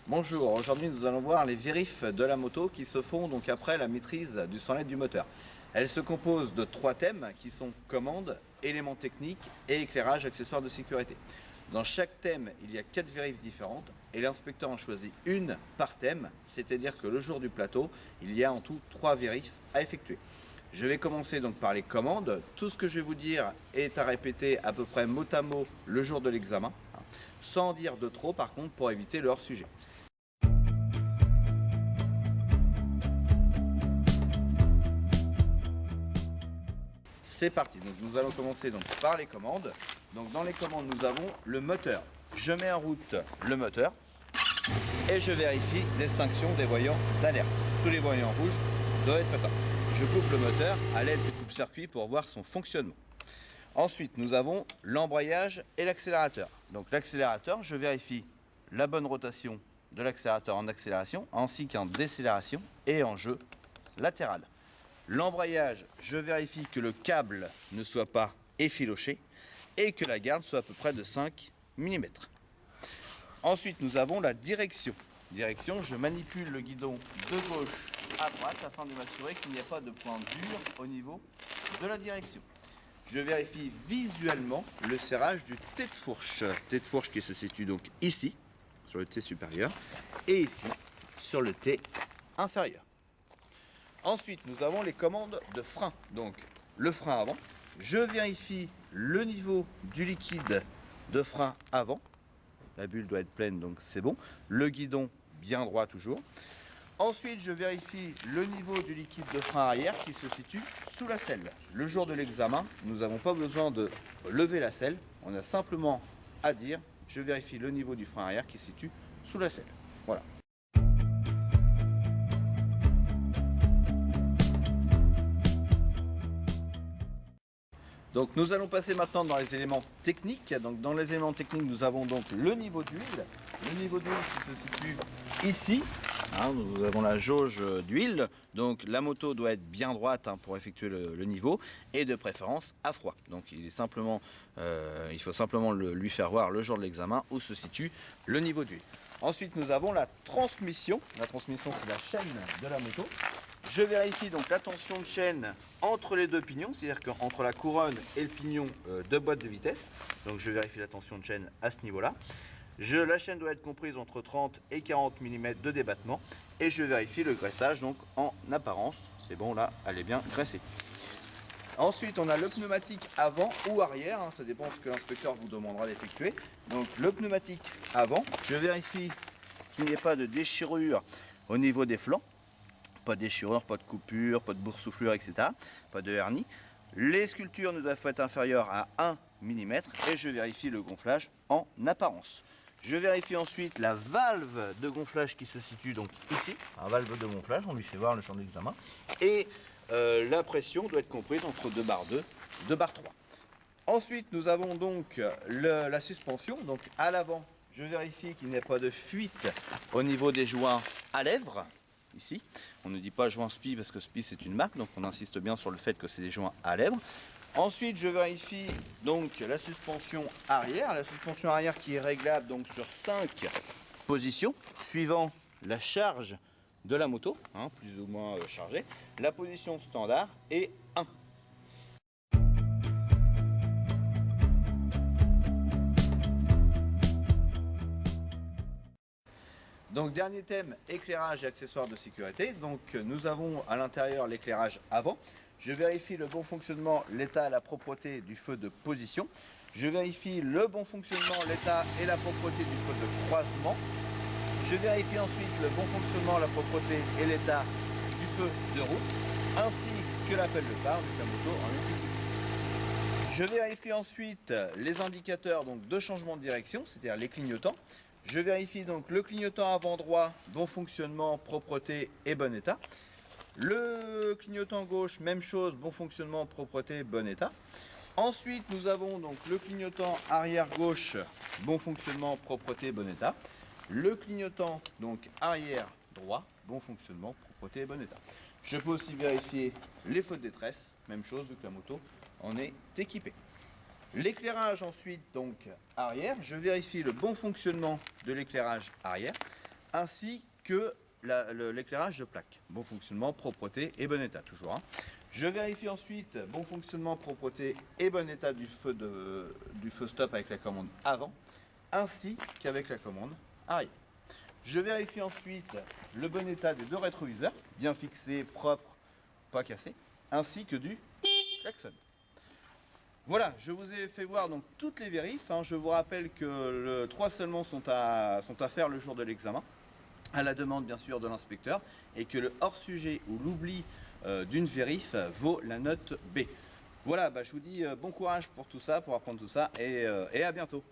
Bonjour, aujourd'hui nous allons voir les vérifs de la moto qui se font donc après la maîtrise du 100 litres du moteur. Elle se compose de 3 thèmes qui sont commande, éléments techniques et éclairage accessoires de sécurité. Dans chaque thème, il y a 4 vérifs différentes et l'inspecteur en choisit une par thème, c'est-à-dire que le jour du plateau, il y a en tout 3 vérifs à effectuer. Je vais commencer donc par les commandes. Tout ce que je vais vous dire est à répéter à peu près mot à mot le jour de l'examen, sans en dire de trop par contre pour éviter le hors-sujet. C'est parti, donc nous allons commencer donc par les commandes. Donc dans les commandes nous avons le moteur. Je mets en route le moteur et je vérifie l'extinction des voyants d'alerte. Tous les voyants rouges doivent être éteints. Je coupe le moteur à l'aide du coupe-circuit pour voir son fonctionnement. Ensuite nous avons l'embrayage et l'accélérateur. Donc l'accélérateur, je vérifie la bonne rotation de l'accélérateur en accélération ainsi qu'en décélération et en jeu latéral. L'embrayage, je vérifie que le câble ne soit pas effiloché et que la garde soit à peu près de 5 mm. Ensuite, nous avons la direction. Direction, je manipule le guidon de gauche à droite afin de m'assurer qu'il n'y a pas de point dur au niveau de la direction. Je vérifie visuellement le serrage du T de fourche. T de fourche qui se situe donc ici, sur le T supérieur, et ici, sur le T inférieur. Ensuite, nous avons les commandes de frein. Donc, le frein avant. Je vérifie le niveau du liquide de frein avant. La bulle doit être pleine, donc c'est bon. Le guidon bien droit toujours. Ensuite, je vérifie le niveau du liquide de frein arrière qui se situe sous la selle. Le jour de l'examen, nous n'avons pas besoin de lever la selle. On a simplement à dire, je vérifie le niveau du frein arrière qui se situe sous la selle. Voilà. Donc nous allons passer maintenant dans les éléments techniques. Donc dans les éléments techniques, nous avons donc le niveau d'huile. Le niveau d'huile qui se situe ici. Nous avons la jauge d'huile. Donc la moto doit être bien droite pour effectuer le niveau et de préférence à froid. Donc il faut simplement lui faire voir le jour de l'examen où se situe le niveau d'huile. Ensuite nous avons la transmission. La transmission, c'est la chaîne de la moto. Je vérifie donc la tension de chaîne entre les deux pignons, c'est-à-dire qu'entre la couronne et le pignon de boîte de vitesse. Donc je vérifie la tension de chaîne à ce niveau-là. La chaîne doit être comprise entre 30 et 40 mm de débattement. Et je vérifie le graissage, donc en apparence, c'est bon là, elle est bien graissée. Ensuite, on a le pneumatique avant ou arrière, ça dépend ce que l'inspecteur vous demandera d'effectuer. Donc le pneumatique avant, je vérifie qu'il n'y ait pas de déchirure au niveau des flancs. Pas de déchirure, pas de coupure, pas de boursouflure, etc. Pas de hernie. Les sculptures ne doivent pas être inférieures à 1 mm et je vérifie le gonflage en apparence. Je vérifie ensuite la valve de gonflage qui se situe donc ici. La valve de gonflage, on lui fait voir le champ d'examen. Et la pression doit être comprise entre 2 barres 2, 2 barres 3. Ensuite, nous avons donc la suspension. Donc à l'avant, je vérifie qu'il n'y a pas de fuite au niveau des joints à lèvres. Ici, on ne dit pas joint SPI parce que SPI c'est une marque, donc on insiste bien sur le fait que c'est des joints à lèvres. Ensuite, je vérifie donc la suspension arrière. La suspension arrière qui est réglable donc sur 5 positions, suivant la charge de la moto, plus ou moins chargée. La position standard est 1. Donc dernier thème, éclairage et accessoires de sécurité. Donc nous avons à l'intérieur l'éclairage avant. Je vérifie le bon fonctionnement, l'état et la propreté du feu de position. Je vérifie le bon fonctionnement, l'état et la propreté du feu de croisement. Je vérifie ensuite le bon fonctionnement, la propreté et l'état du feu de route, ainsi que l'appel de phare de la moto en électrique. Je vérifie ensuite les indicateurs donc, de changement de direction, c'est-à-dire les clignotants. Je vérifie donc le clignotant avant droit, bon fonctionnement, propreté et bon état. Le clignotant gauche, même chose, bon fonctionnement, propreté, bon état. Ensuite, nous avons donc le clignotant arrière gauche, bon fonctionnement, propreté, bon état. Le clignotant donc arrière droit, bon fonctionnement, propreté et bon état. Je peux aussi vérifier les feux de détresse, même chose vu que la moto en est équipée. L'éclairage ensuite donc arrière, je vérifie le bon fonctionnement de l'éclairage arrière. ainsi que l'éclairage de plaque. Bon fonctionnement, propreté et bon état toujours. Hein. Je vérifie ensuite bon fonctionnement, propreté et bon état du feu stop avec la commande avant, ainsi qu'avec la commande arrière. Je vérifie ensuite le bon état des deux rétroviseurs, bien fixés, propres, pas cassés, ainsi que du klaxon. Voilà, je vous ai fait voir donc toutes les vérifs. Hein. Je vous rappelle que 3 seulement sont à faire le jour de l'examen, à la demande bien sûr de l'inspecteur, et que le hors-sujet ou l'oubli d'une vérif vaut la note B. Voilà, je vous dis bon courage pour tout ça, pour apprendre tout ça, et à bientôt.